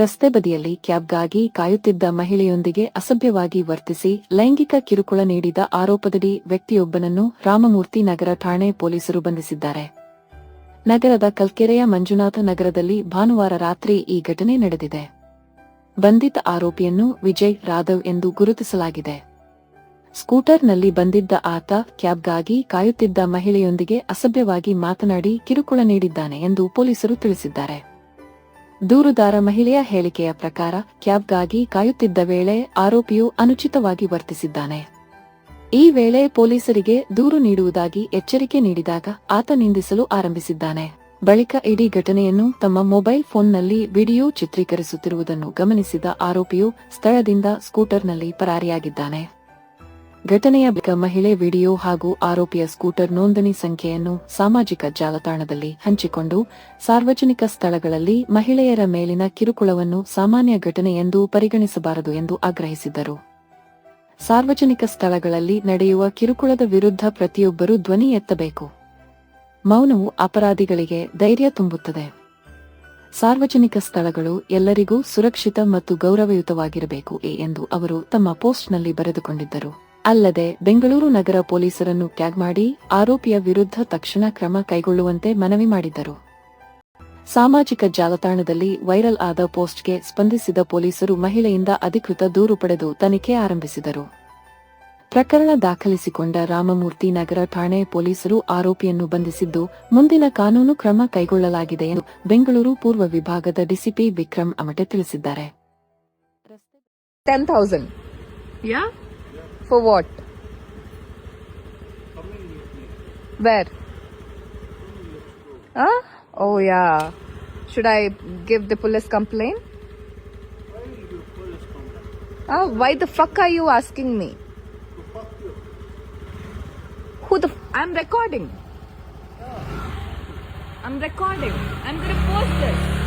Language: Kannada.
ರಸ್ತೆ ಬದಿಯಲ್ಲಿ ಕ್ಯಾಬ್ಗಾಗಿ ಕಾಯುತ್ತಿದ್ದ ಮಹಿಳೆಯೊಂದಿಗೆ ಅಸಭ್ಯವಾಗಿ ವರ್ತಿಸಿ ಲೈಂಗಿಕ ಕಿರುಕುಳ ನೀಡಿದ ಆರೋಪದಡಿ ವ್ಯಕ್ತಿಯೊಬ್ಬನನ್ನು ರಾಮಮೂರ್ತಿ ನಗರ ಠಾಣೆ ಪೊಲೀಸರು ಬಂಧಿಸಿದ್ದಾರೆ. ನಗರದ ಕಲ್ಕೆರೆಯ ಮಂಜುನಾಥ ನಗರದಲ್ಲಿ ಭಾನುವಾರ ರಾತ್ರಿ ಈ ಘಟನೆ ನಡೆದಿದೆ. ಬಂಧಿತ ಆರೋಪಿಯನ್ನು ವಿಜಯ್ ರಾಧವ್ ಎಂದು ಗುರುತಿಸಲಾಗಿದೆ. ಸ್ಕೂಟರ್ನಲ್ಲಿ ಬಂದಿದ್ದ ಆತ ಕ್ಯಾಬ್ಗಾಗಿ ಕಾಯುತ್ತಿದ್ದ ಮಹಿಳೆಯೊಂದಿಗೆ ಅಸಭ್ಯವಾಗಿ ಮಾತನಾಡಿ ಕಿರುಕುಳ ನೀಡಿದ್ದಾನೆ ಎಂದು ಪೊಲೀಸರು ತಿಳಿಸಿದ್ದಾರೆ. ದೂರುದಾರ ಮಹಿಳೆಯ ಹೇಳಿಕೆಯ ಪ್ರಕಾರ ಕ್ಯಾಬ್ಗಾಗಿ ಕಾಯುತ್ತಿದ್ದ ವೇಳೆ ಆರೋಪಿಯು ಅನುಚಿತವಾಗಿ ವರ್ತಿಸಿದ್ದಾನೆ. ಈ ವೇಳೆ ಪೊಲೀಸರಿಗೆ ದೂರು ನೀಡುವುದಾಗಿ ಎಚ್ಚರಿಕೆ ನೀಡಿದಾಗ ಆತ ನಿಂದಿಸಲು ಆರಂಭಿಸಿದ್ದಾನೆ. ಬಳಿಕ ಇಡೀ ಘಟನೆಯನ್ನು ತಮ್ಮ ಮೊಬೈಲ್ ಫೋನ್ನಲ್ಲಿ ವಿಡಿಯೋ ಚಿತ್ರೀಕರಿಸುತ್ತಿರುವುದನ್ನು ಗಮನಿಸಿದ ಆರೋಪಿಯು ಸ್ಥಳದಿಂದ ಸ್ಕೂಟರ್ನಲ್ಲಿ ಪರಾರಿಯಾಗಿದ್ದಾನೆ. ಘಟನೆಯ ಬಳಿಕ ಮಹಿಳೆ ವಿಡಿಯೋ ಹಾಗೂ ಆರೋಪಿಯ ಸ್ಕೂಟರ್ ನೋಂದಣಿ ಸಂಖ್ಯೆಯನ್ನು ಸಾಮಾಜಿಕ ಜಾಲತಾಣದಲ್ಲಿ ಹಂಚಿಕೊಂಡು ಸಾರ್ವಜನಿಕ ಸ್ಥಳಗಳಲ್ಲಿ ಮಹಿಳೆಯರ ಮೇಲಿನ ಕಿರುಕುಳವನ್ನು ಸಾಮಾನ್ಯ ಘಟನೆ ಎಂದು ಪರಿಗಣಿಸಬಾರದು ಎಂದು ಆಗ್ರಹಿಸಿದ್ದರು. ಸಾರ್ವಜನಿಕ ಸ್ಥಳಗಳಲ್ಲಿ ನಡೆಯುವ ಕಿರುಕುಳದ ವಿರುದ್ಧ ಪ್ರತಿಯೊಬ್ಬರೂ ಧ್ವನಿ ಎತ್ತಬೇಕು. ಮೌನವು ಅಪರಾಧಿಗಳಿಗೆ ಧೈರ್ಯ ತುಂಬುತ್ತದೆ. ಸಾರ್ವಜನಿಕ ಸ್ಥಳಗಳು ಎಲ್ಲರಿಗೂ ಸುರಕ್ಷಿತ ಮತ್ತು ಗೌರವಯುತವಾಗಿರಬೇಕು ಎಂದು ಅವರು ತಮ್ಮ ಪೋಸ್ಟ್ನಲ್ಲಿ ಬರೆದುಕೊಂಡಿದ್ದರು. ಅಲ್ಲದೆ ಬೆಂಗಳೂರು ನಗರ ಪೊಲೀಸರನ್ನು ಟ್ಯಾಗ್ ಮಾಡಿ ಆರೋಪಿಯ ವಿರುದ್ಧ ತಕ್ಷಣ ಕ್ರಮ ಕೈಗೊಳ್ಳುವಂತೆ ಮನವಿ ಮಾಡಿದ್ದರು. ಸಾಮಾಜಿಕ ಜಾಲತಾಣದಲ್ಲಿ ವೈರಲ್ ಆದ ಪೋಸ್ಟ್ಗೆ ಸ್ಪಂದಿಸಿದ ಪೊಲೀಸರು ಮಹಿಳೆಯಿಂದ ಅಧಿಕೃತ ದೂರು ಪಡೆದು ತನಿಖೆ ಆರಂಭಿಸಿದರು. ಪ್ರಕರಣ ದಾಖಲಿಸಿಕೊಂಡ ರಾಮಮೂರ್ತಿ ನಗರ ಠಾಣೆ ಪೊಲೀಸರು ಆರೋಪಿಯನ್ನು ಬಂಧಿಸಿದ್ದು ಮುಂದಿನ ಕಾನೂನು ಕ್ರಮ ಕೈಗೊಳ್ಳಲಾಗಿದೆ ಎಂದು ಬೆಂಗಳೂರು ಪೂರ್ವ ವಿಭಾಗದ ಡಿಸಿಪಿ ವಿಕ್ರಮ್ ಅಮಟೆ ತಿಳಿಸಿದ್ದಾರೆ. 10,000. Yeah? For what? Where? Huh? Oh yeah. Should I give the police complaint? Why the fuck are you asking me? I'm recording. I'm recording. I'm gonna post this.